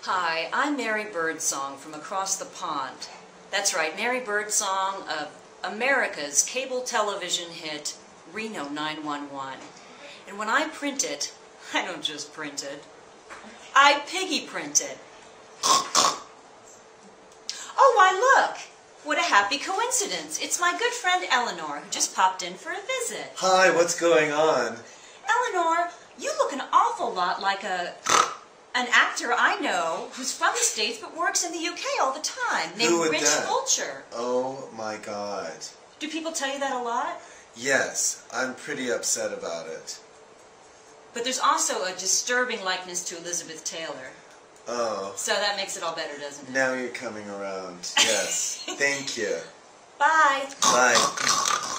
Hi, I'm Mary Birdsong from across the pond. That's right, Mary Birdsong of America's cable television hit, Reno 911. And when I print it, I don't just print it, I piggy print it. Oh, why look! What a happy coincidence. It's my good friend Eleanor who just popped in for a visit. Hi, what's going on? Eleanor, you look an awful lot like an actor I know who's from the States but works in the UK all the time, named Rich Fulcher. Oh my God. Do people tell you that a lot? Yes, I'm pretty upset about it. But there's also a disturbing likeness to Elizabeth Taylor. Oh. So that makes it all better, doesn't it? Now you're coming around. Yes. Thank you. Bye. Bye.